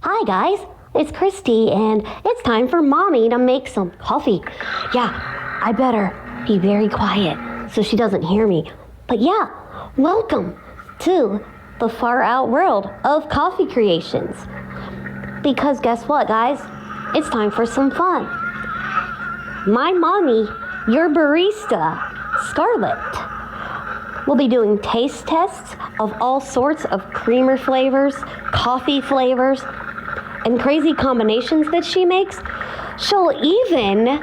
Hi guys, it's Christy and it's time for Mommy to make some coffee. Yeah, I better be very quiet so she doesn't hear me. But yeah, welcome to the far out world of coffee creations. Because guess what guys, it's time for some fun. My mommy, your barista, Scarlett, will be doing taste tests of all sorts of creamer flavors, coffee flavors, and crazy combinations that she makes. She'll even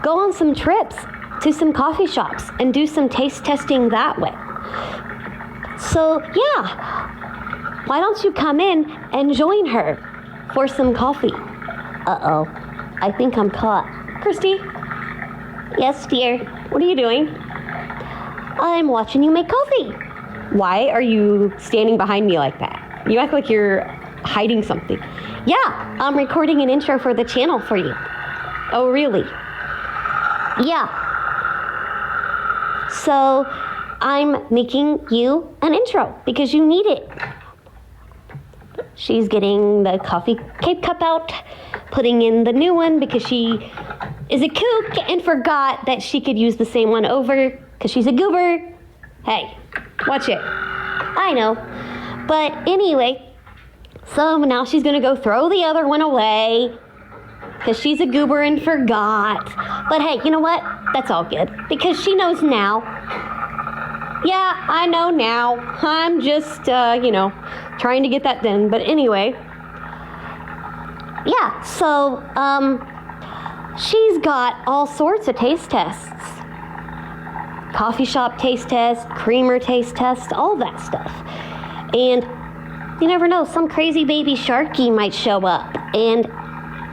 go on some trips to some coffee shops and do some taste testing that way. So yeah, why don't you come in and join her for some coffee? Uh-oh, I think I'm caught. Christy? Yes, dear. What are you doing? I'm watching you make coffee. Why are you standing behind me like that? You act like you're hiding something. Yeah, I'm recording an intro for the channel for you. Oh, really? Yeah. So, I'm making you an intro because you need it. She's getting the coffee K-cup out, putting in the new one because she is a kook and forgot that she could use the same one over because she's a goober. Hey, watch it. I know. But anyway, so now she's going to go throw the other one away because she's a goober and forgot. But hey, you know what? That's all good because she knows now. Yeah, I know now. I'm just, trying to get that done. But anyway, yeah, so, she's got all sorts of taste tests. Coffee shop taste test, creamer taste test, all that stuff. And you never know, some crazy baby Sharky might show up and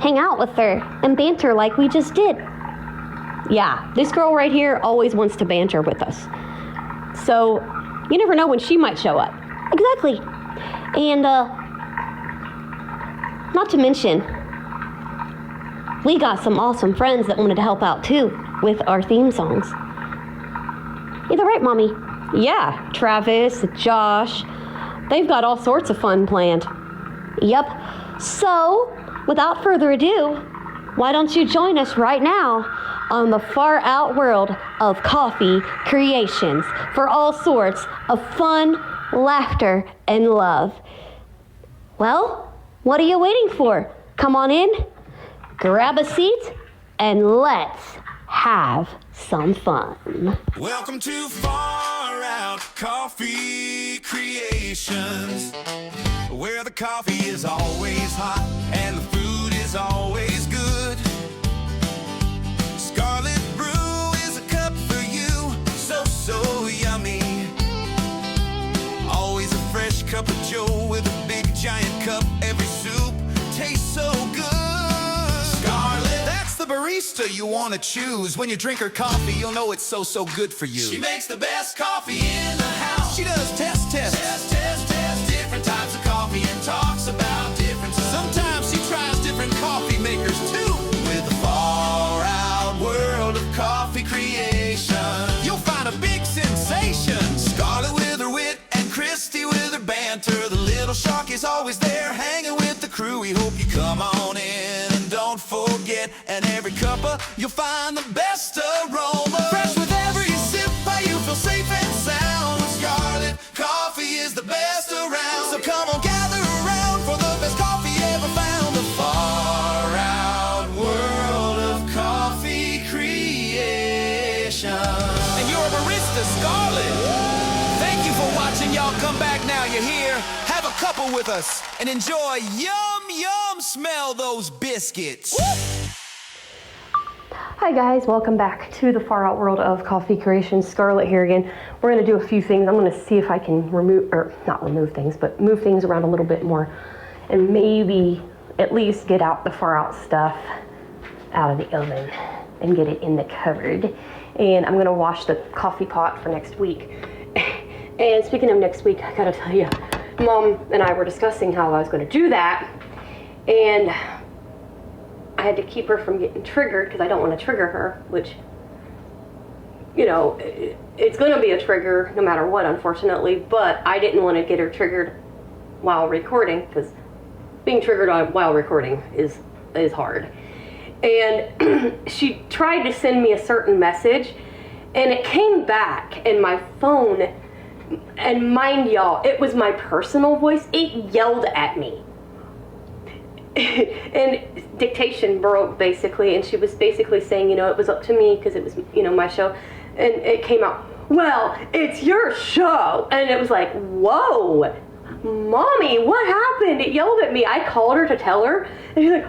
hang out with her and banter like we just did. Yeah, this girl right here always wants to banter with us. So you never know when she might show up. Exactly. And not to mention, we got some awesome friends that wanted to help out too with our theme songs. Either right, Mommy? Yeah, Travis, Josh, they've got all sorts of fun planned. Yep. So, without further ado, why don't you join us right now on the far out world of coffee creations for all sorts of fun, laughter, and love. Well, what are you waiting for? Come on in, grab a seat, and let's have some fun. Welcome to Far Out Coffee Creations, where the coffee is always hot and the food is always good. Scarlet Brew is a cup for you, so yummy. Always a fresh cup of joe with a big giant cup. Every soup tastes so good. The barista you want to choose. When you drink her coffee, you'll know it's so good for you. She makes the best coffee in the house. She does test. Different types of coffee and talks about differences. Sometimes she tries different coffee makers too. With the far out world of coffee creation, you'll find a big sensation. Scarlett with her wit and Christy with her banter. The little shark is always there hanging with the crew. We hope you come on in. Don't forget, and every cuppa, you'll find the best aroma. Fresh with every sip, how you feel safe and sound. With Scarlett, coffee is the best around. So come on, gather around for the best coffee ever found. The far out world of coffee creation. And you're a barista, Scarlett. Thank you for watching. Y'all come back now. You're here. Have a couple with us and enjoy yum. Smell those biscuits. Hi guys, welcome back to the far out world of coffee creations. Scarlett here again. We're going to do a few things. I'm going to see if I can move things around a little bit more and maybe at least get out the far out stuff out of the oven and get it in the cupboard. And I'm going to wash the coffee pot for next week. And speaking of next week, I gotta tell you, Mom and I were discussing how I was going to do that. And I had to keep her from getting triggered because I don't want to trigger her, which, it's going to be a trigger no matter what, unfortunately, but I didn't want to get her triggered while recording, because being triggered while recording is hard. And she tried to send me a certain message, and it came back, and my phone, and mind y'all, it was my personal voice, it yelled at me. And dictation broke, basically, and she was basically saying, you know, it was up to me because it was, you know, my show. And it came out, well, it's your show. And it was like, whoa, Mommy, what happened? It yelled at me. I called her to tell her, and she's like,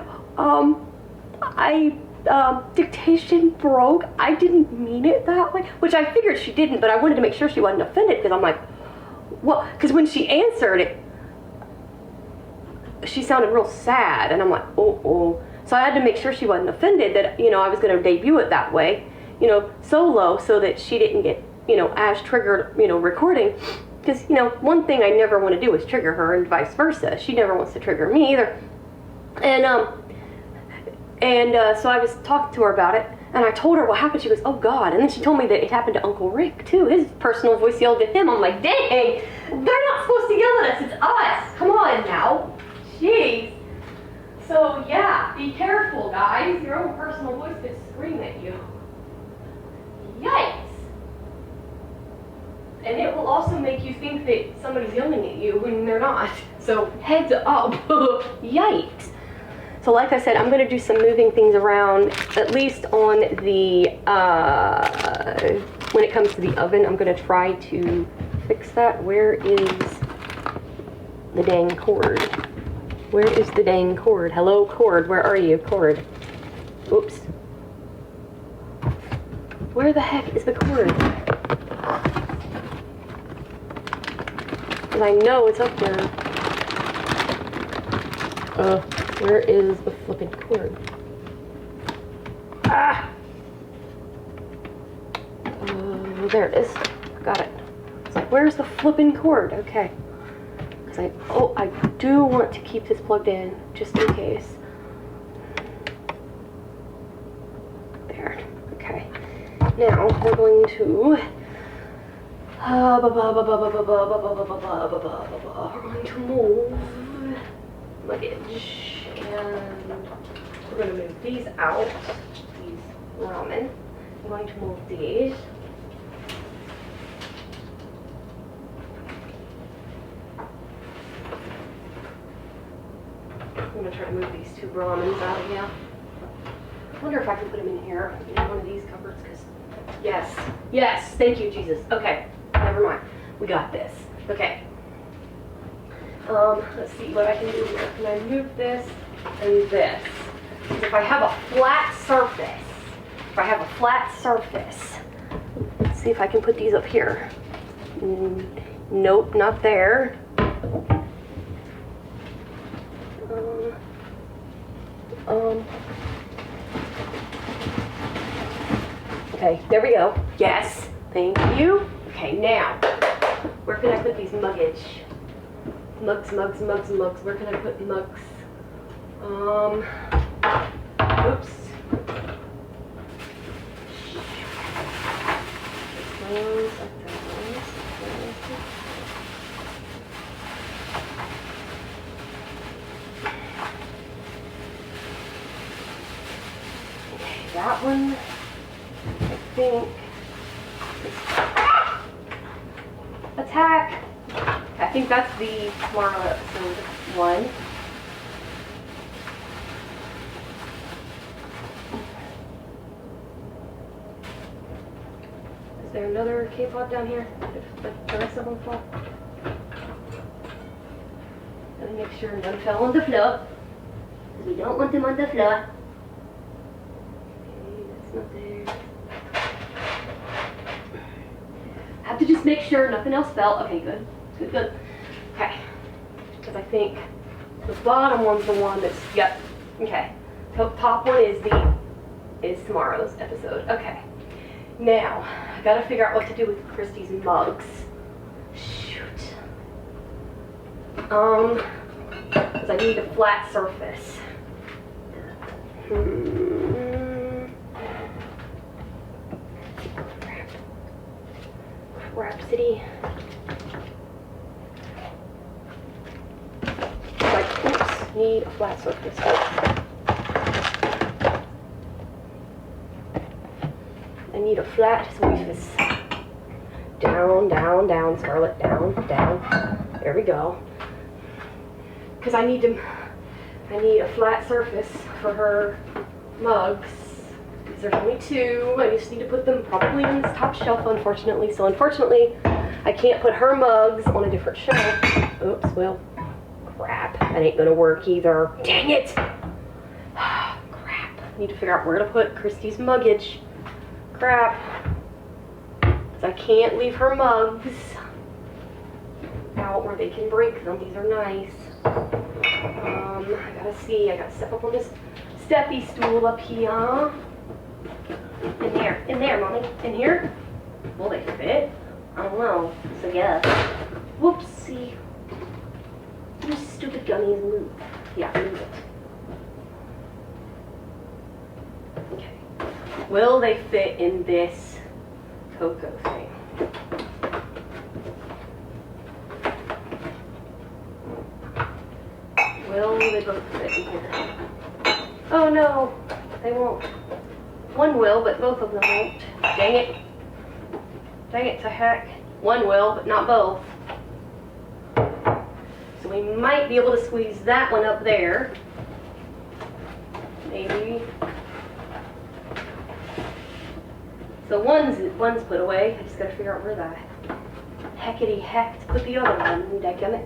dictation broke. I didn't mean it that way, which I figured she didn't, but I wanted to make sure she wasn't offended, because I'm like, well, because when she answered it, she sounded real sad, and I'm like, oh. So I had to make sure she wasn't offended that, you know, I was going to debut it that way, you know, solo, so that she didn't get, you know, as triggered, you know, recording. Because, you know, one thing I never want to do is trigger her, and vice versa. She never wants to trigger me either. And so I was talking to her about it, and I told her what happened. She goes, oh God. And then she told me that it happened to Uncle Rick too. His personal voice yelled at him. I'm like, dang, they're not supposed to yell at us, it's us. Come on now. Jeez. So yeah, be careful, guys. Your own personal voice could scream at you. Yikes. And it will also make you think that somebody's yelling at you when they're not. So heads up. Yikes. So like I said, I'm going to do some moving things around, at least on the, when it comes to the oven. I'm going to try to fix that. Where is the dang cord? Where is the dang cord? Hello, cord. Where are you, cord? Oops. Where the heck is the cord? Because I know it's up there. Where is the flipping cord? Ah! There it is. Got it. It's like, where's the flipping cord? Okay. Because I do want to keep this plugged in, just in case. There. Okay. Now, we're going to... we're going to move luggage, and we're going to move these out, these ramen. I'm going to move these. I'm going to try to move these two ramens out of here. I wonder if I can put them in here, in one of these cupboards, because, yes, thank you, Jesus. Okay, never mind. We got this. Okay. Let's see what I can do here. Can I move this and this? If I have a flat surface, let's see if I can put these up here. Nope, not there. Okay, there we go. Yes, thank you. Okay, now, where can I put these muggage? Mugs. Where can I put mugs? Oops. Okay, that one, I think. Attack. I think that's the tomorrow episode 1. Is there another K-pop down here? If the rest of them fall? Let me make sure none fell on the floor. Because we don't want them on the floor. Okay, that's not there. I have to just make sure nothing else fell. Okay, good. Good. Okay. Because I think the bottom one's the one that's, yep. Okay. Top one is tomorrow's episode. Okay. Now, I gotta figure out what to do with Christy's mugs. Shoot. Because I need a flat surface. Rhapsody. need a flat surface. I need a flat surface. Down, down, down, Scarlett, down, down. There we go. Because I need a flat surface for her mugs. Because there's only 2. I just need to put them probably on this top shelf, unfortunately. So unfortunately, I can't put her mugs on a different shelf. Oops, well, crap. That ain't gonna work either. Dang it! Crap. I need to figure out where to put Christy's muggage. Crap. Because I can't leave her mugs out where they can break them. These are nice. I gotta see. I gotta step up on this steppy stool up here. In there, Mommy. In here? Will they fit? I don't know. So yes. Whoopsie. You stupid gummies, move. Yeah, move it. Okay. Will they fit in this cocoa thing? Will they both fit in here? Oh no, they won't. One will, but both of them won't. Dang it. Dang it to heck. One will, but not both. So we might be able to squeeze that one up there. Maybe. So one's put away. I just gotta figure out where the heckity heck to put the other one. Dadgummit.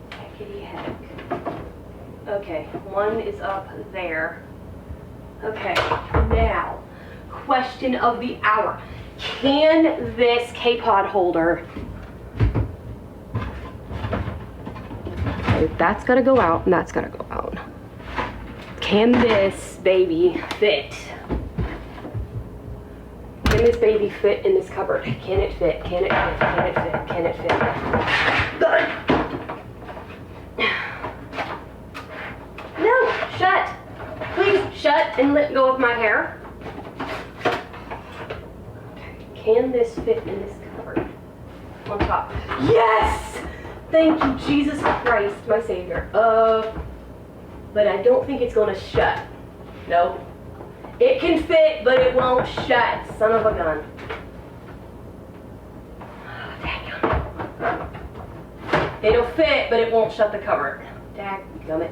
Heckity heck. Okay, one is up there. Okay, now, question of the hour. Can this K-Pod holder, okay, that's gotta go out and that's gotta go out. Can this baby fit? Can this baby fit in this cupboard? Can it fit? Can it fit? Can it fit? Can it fit? Good. No, shut. Please shut and let go of my hair. Okay. Can this fit in this cupboard? On top. Yes! Thank you, Jesus Christ, my Savior. But I don't think it's gonna shut. No. It can fit, but it won't shut. Son of a gun. Dadgummit. It'll fit, but it won't shut the cupboard. Dadgummit.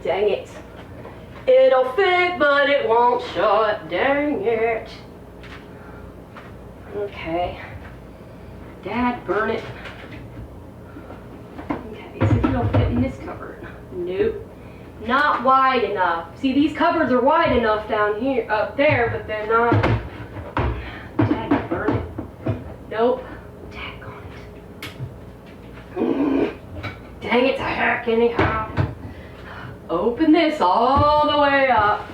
Dang it. It'll fit, but it won't shut. Dang it. Okay. Dad, burn it. Okay, so it'll fit in this cupboard. Nope. Not wide enough. See, these cupboards are wide enough down here, up there, but they're not. Dad, burn it. Nope. Dang on it. Dang it to heck, anyhow. Open this all the way up.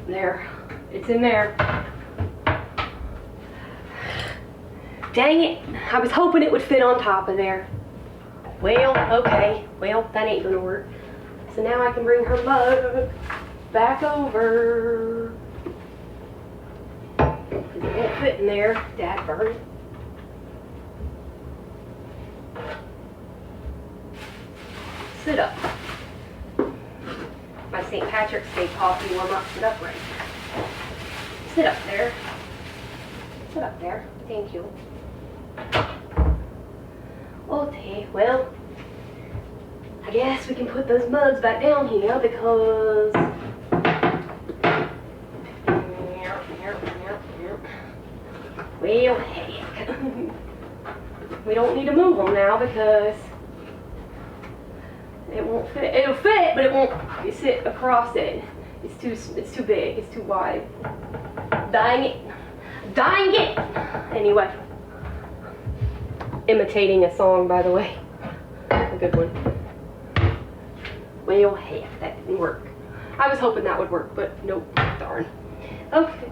There. It's in there. Dang it. I was hoping it would fit on top of there. Well, okay. Well, that ain't gonna work. So now I can bring her mug back over. Because it won't fit in there. Dad burn it. Sit up. My St. Patrick's Day coffee will not sit upright. Sit up there. Sit up there. Thank you. Okay, well, I guess we can put those mugs back down here because well, heck. We don't need to move them now because it won't fit. It'll fit, but it won't sit across it. It's too big. It's too wide. Dang it. Dang it. Anyway, imitating a song, by the way. A good one. Well, heck, that didn't work. I was hoping that would work, but nope. Darn. Okay.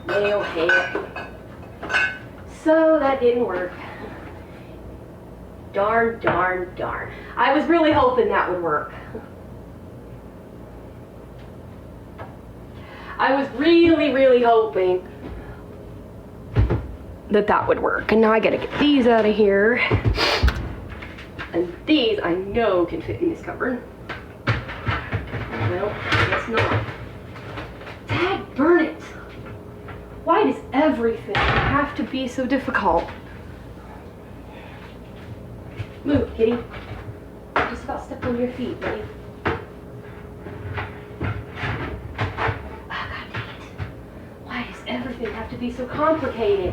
Well, heck. So that didn't work. darn, darn, darn. I was really hoping that would work. I was really, really hoping that would work. And now I gotta get these out of here. And these I know can fit in this cupboard. Well, I guess not. Dad, burn it! Why does everything have to be so difficult? Move, kitty. Just about step on your feet, buddy. Ah, God dang it. Why does everything have to be so complicated?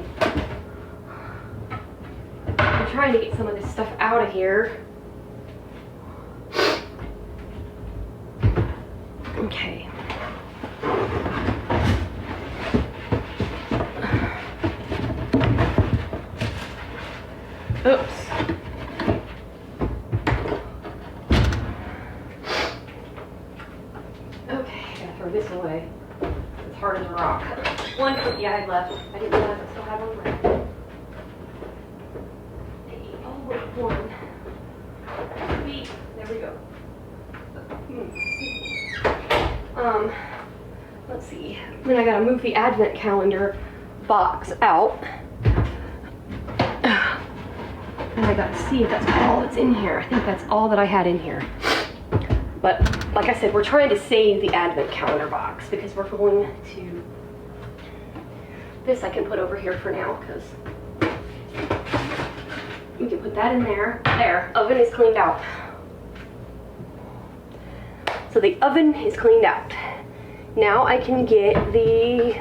I'm trying to get some of this stuff out of here. Okay. Oops. Okay, I gotta throw this away. It's hard as a rock. One cookie I had left. I didn't realize I still had one left. Oh, wait, one. Sweet. There we go. Let's see. Then I gotta move the advent calendar box out. And I gotta see if that's all that's in here. I think that's all that I had in here. But like I said, we're trying to save the advent calendar box because we're going to, this I can put over here for now because we can put that in there. There, oven is cleaned out. So the oven is cleaned out. Now I can get the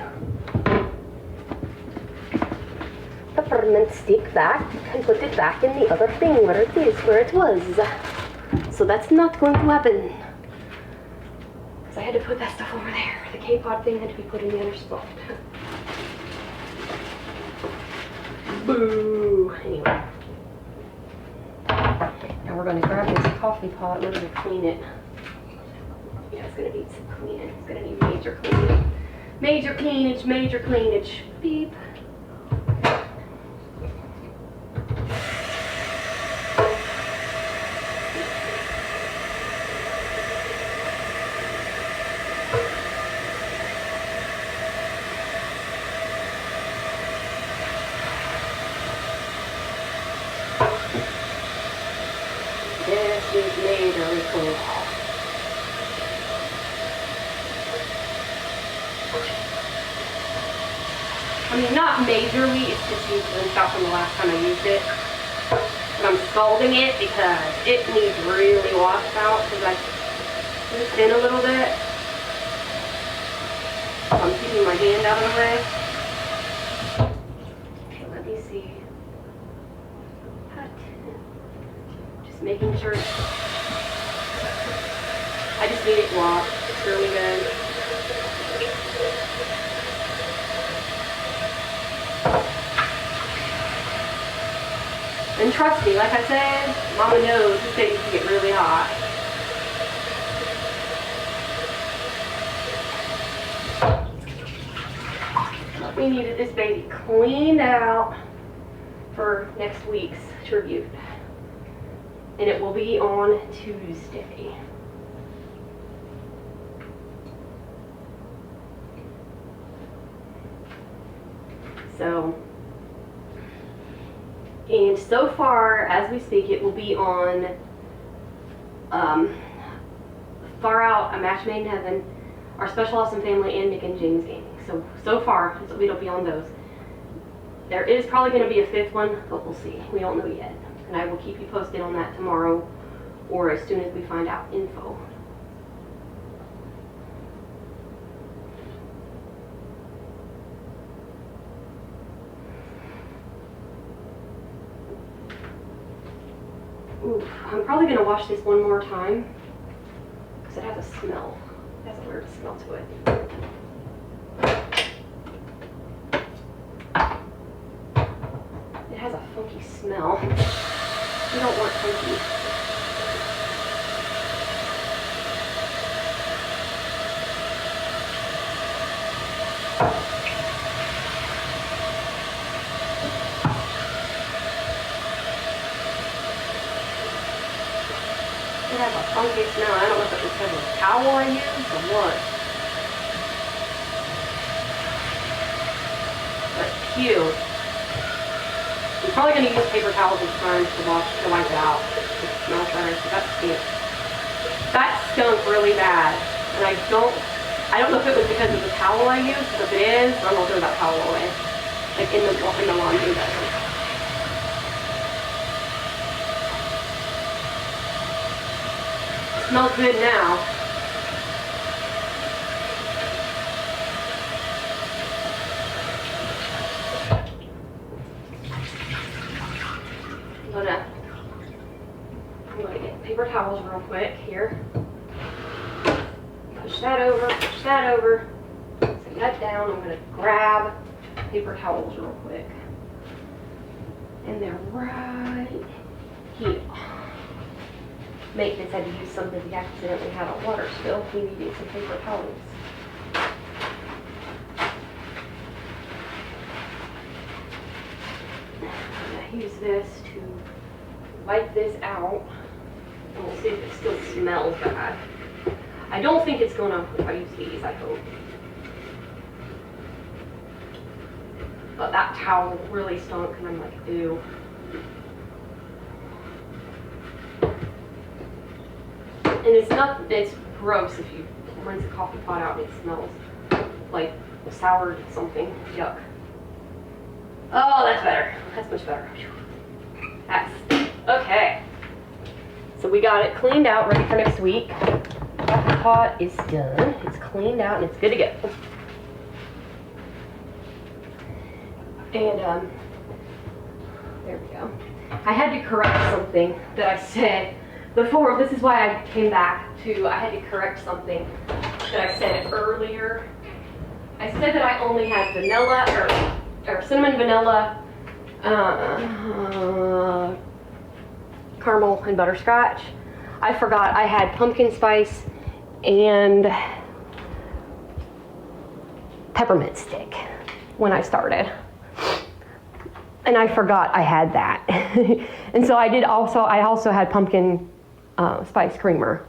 peppermint stick back and put it back in the other thing where it is, where it was. So that's not going to happen. Because I had to put that stuff over there. The K-Pod thing had to be put in the other spot. Boo! Anyway. Now we're going to grab this coffee pot and we're going to clean it. Yeah, it's going to need some cleaning. It's going to need major cleaning. Major cleanage, major cleanage. Beep. This is majorly cool. I mean, not majorly, it's just used to stop from the last time I used it. But I'm scalding it because it needs really washed out because I put it in a little bit. So I'm keeping my hand out of the way. Okay, let me see. Just making sure. I just need it washed. It's really good. And trust me, like I said, Mama knows this baby can get really hot. We needed this baby cleaned out for next week's tribute. And it will be on Tuesday. So, and so far as we speak, it will be on Far Out, A Match Made in Heaven, Our Special Awesome Family, and Nick and James Gaming. So far, it'll be on those. There is probably going to be a fifth one, but we'll see. We don't know yet. And I will keep you posted on that tomorrow or as soon as we find out info. Ooh, I'm probably going to wash this one more time because it has a smell. It has a weird smell to it. It has a funky smell. You don't want funky. It has a funky smell. I don't know if it was because of the towel I used or what. But cute. I'm probably going to use paper towels and sponge to wipe it out. It smells better. That's cute. That stunk really bad. And I don't know if it was because of the towel I used, but if it is, I'm going to throw that towel away. Like in the laundry basket. Smells good now. I'm gonna get paper towels real quick here. Push that over, set that down. I'm gonna grab paper towels real quick. And they're right here. Maintenance had to use some because he accidentally had a water spill. We needed some paper towels. I'm gonna use this to wipe this out. And we'll see if it still smells bad. I don't think it's gonna if I use these, I hope. But that towel really stunk and I'm like, ew. And it's gross if you rinse a coffee pot out and it smells like soured something. Yuck. Oh, that's better. That's much better. That's okay. So we got it cleaned out, ready for next week. Coffee pot is done. It's cleaned out and it's good to go. And there we go. I had to correct something that I said before. This is why I came back to, I had to correct something that I said earlier. I said that I only had vanilla or cinnamon, vanilla, caramel, and butterscotch. I forgot I had pumpkin spice and peppermint stick when I started. And I forgot I had that. And so I also had pumpkin spice creamer.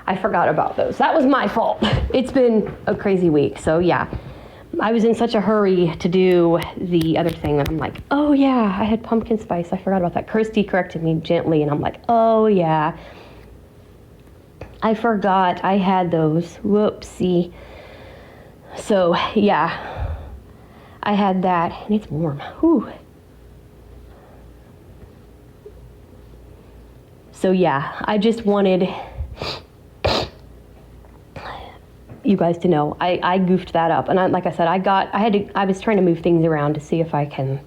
I forgot about those. That was my fault. It's been a crazy week. So yeah, I was in such a hurry to do the other thing that I'm like, oh yeah, I had pumpkin spice. I forgot about that. Kirsty corrected me gently and I'm like, oh yeah, I forgot I had those. Whoopsie. So yeah, I had that and it's warm. Whew. So yeah, I just wanted you guys to know I goofed that up, and like I said, I was trying to move things around to see if I can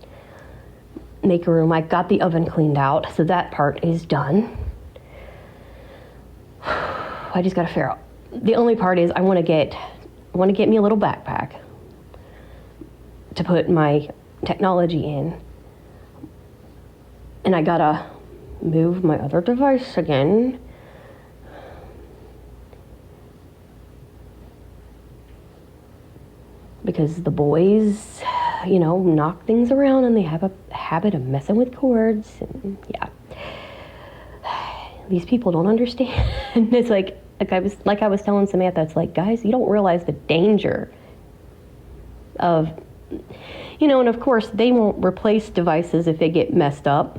make room. I got the oven cleaned out, so that part is done. I just got to figure out. The only part is I want to get me a little backpack to put my technology in, and I gotta move my other device again. Because the boys, knock things around and they have a habit of messing with cords. And yeah, these people don't understand. It's like I was telling Samantha, it's like, guys, you don't realize the danger of, and of course they won't replace devices if they get messed up.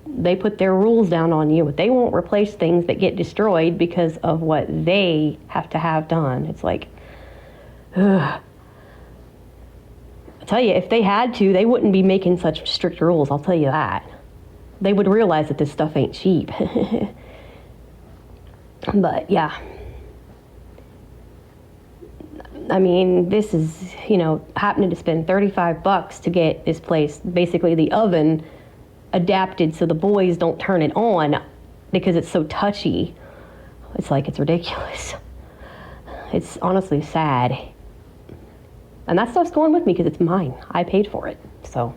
They put their rules down on you, but they won't replace things that get destroyed because of what they have to have done. It's like, ugh. I tell you, if they had to, they wouldn't be making such strict rules, I'll tell you that. They would realize that this stuff ain't cheap. But yeah. I mean, this is, happening to spend $35 to get this place, basically the oven, adapted so the boys don't turn it on because it's so touchy. It's like, it's ridiculous. It's honestly sad. And that stuff's going with me because it's mine. I paid for it. So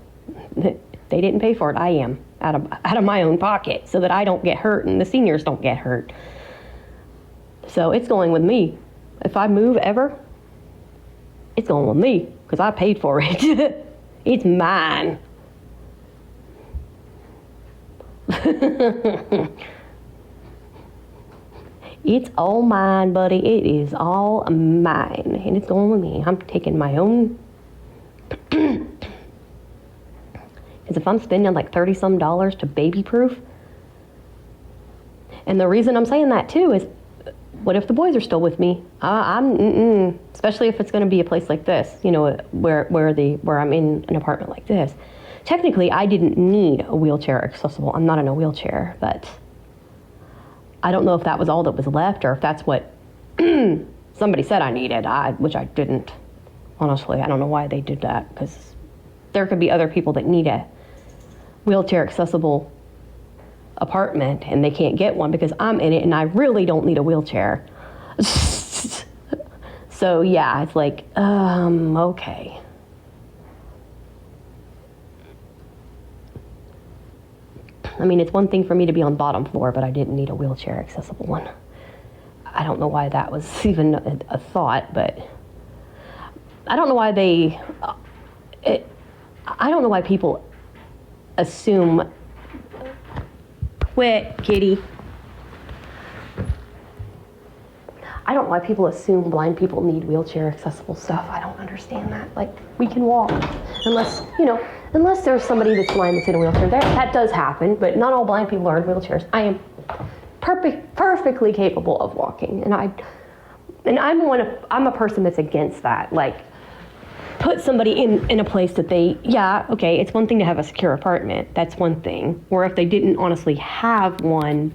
they didn't pay for it. I am out of my own pocket so that I don't get hurt and the seniors don't get hurt. So it's going with me. If I move ever, it's going with me because I paid for it. It's mine. It's all mine, buddy. It is all mine. And it's going with me. I'm taking my own. Because if I'm spending like $30-some to baby proof, and the reason I'm saying that too is, what if the boys are still with me? Especially if it's going to be a place like this, you know, where I'm in an apartment like this. Technically, I didn't need a wheelchair accessible. I'm not in a wheelchair, but I don't know if that was all that was left or if that's what somebody said I needed, which I didn't. Honestly, I don't know why they did that, because there could be other people that need a wheelchair accessible apartment and they can't get one because I'm in it and I really don't need a wheelchair. So yeah, it's like, okay. I mean, it's one thing for me to be on the bottom floor, but I didn't need a wheelchair accessible one. I don't know why that was even a thought, but I don't know why I don't know why people assume. Quit, kitty. I don't know why people assume blind people need wheelchair accessible stuff. I don't understand that. Like, we can walk. Unless there's somebody that's blind that's in a wheelchair. That does happen, but not all blind people are in wheelchairs. I am perfectly capable of walking. And I'm a person that's against that. Like, put somebody in a place that okay, it's one thing to have a secure apartment. That's one thing. Or if they didn't honestly have one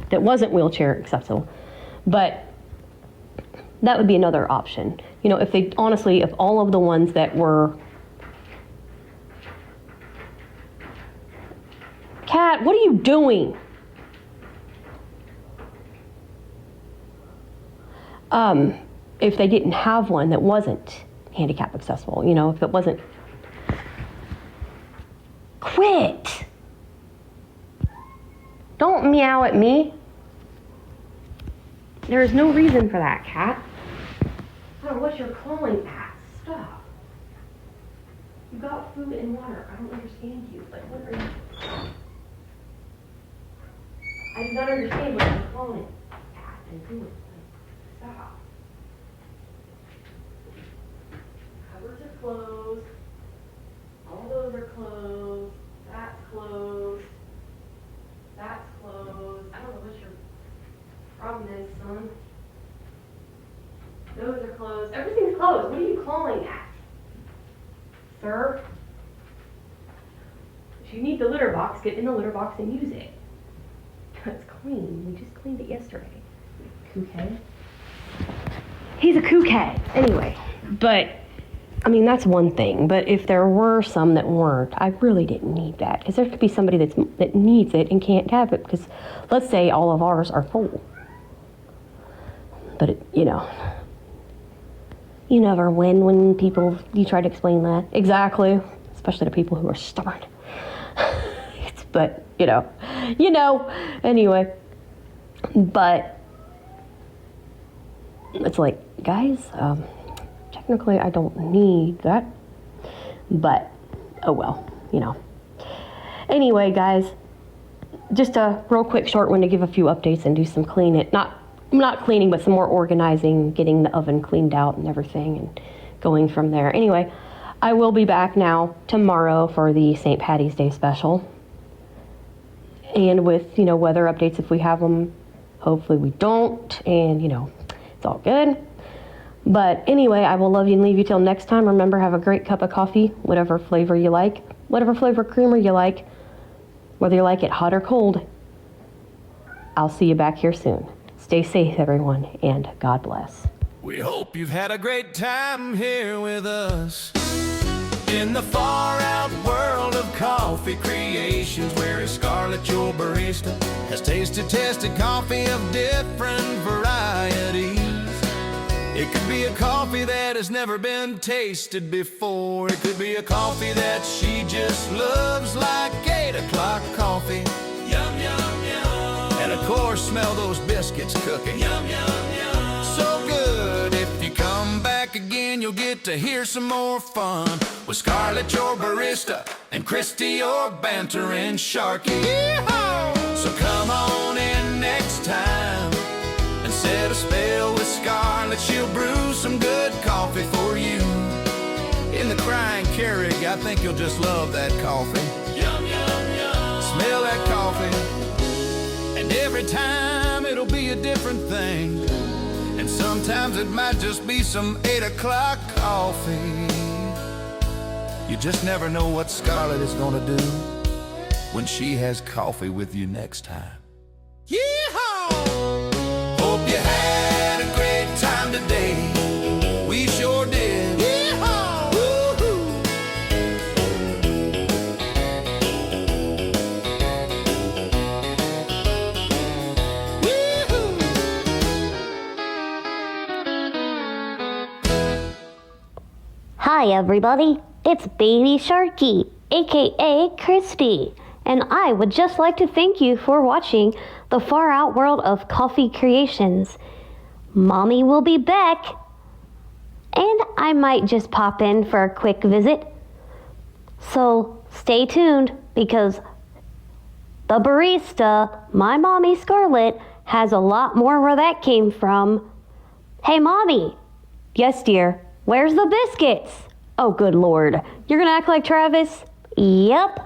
that wasn't wheelchair accessible. But that would be another option. You know, if all of the ones that were... Cat, what are you doing? If they didn't have one that wasn't handicap accessible, you know, if it wasn't... Quit! Don't meow at me. There is no reason for that, Cat. I don't know what you're clawing at. Stop. You got food and water. I don't understand you. Like, what are you... I do not understand what you're clawing at and doing. Like, stop. Cupboards are closed. All those are closed. That's closed. That's closed. I don't know what your problem is, son. Those are closed. Everything's closed. What are you clawing at? Sir? If you need the litter box, get in the litter box and use it. It's clean. We just cleaned it yesterday. Kookay. He's a kookay. Anyway, but I mean, that's one thing. But if there were some that weren't, I really didn't need that. Because there could be somebody that needs it and can't have it. Because let's say all of ours are full. But, you never win when you try to explain that. Exactly. Especially to people who are stubborn. But, anyway. But it's like, guys, technically I don't need that. But, oh well, Anyway, guys, just a real quick short one to give a few updates and do some cleaning. Not cleaning, but some more organizing, getting the oven cleaned out and everything and going from there. Anyway, I will be back now tomorrow for the St. Patty's Day special. And with, weather updates if we have them. Hopefully we don't. And, it's all good. But anyway, I will love you and leave you till next time. Remember, have a great cup of coffee, whatever flavor you like, whatever flavor creamer you like, whether you like it hot or cold. I'll see you back here soon. Stay safe, everyone, and God bless. We hope you've had a great time here with us in the far out world of coffee creations, where Scarlett, your barista, has tested coffee of different varieties. It could be a coffee that has never been tasted before. It could be a coffee that she just loves, like 8 o'clock coffee. Yum, yum, yum. And of course, smell those biscuits cooking. Yum, yum, yum. So good. If you come back again, you'll get to hear some more fun with Scarlett, your barista, and Christy, your bantering Sharky. Yeehaw! So come on in next time Set a spell with Scarlett, she'll brew some good coffee for you. In the Crying Carrick, I think you'll just love that coffee. Yum, yum, yum. Smell that coffee, and every time it'll be a different thing. And sometimes it might just be some 8 o'clock coffee. You just never know what Scarlett is gonna do when she has coffee with you next time. Yeehaw! Hope you had a great time today. We sure did. Yeehaw! Woo-hoo! Woo-hoo! Hi, everybody. It's Baby Sharky, aka Christy, and I would just like to thank you for watching the Far Out World of Coffee Creations. Mommy will be back, and I might just pop in for a quick visit. So stay tuned, because the barista, my mommy Scarlett, has a lot more where that came from. Hey, Mommy. Yes, dear. Where's the biscuits? Oh, good Lord. You're gonna act like Travis? Yep.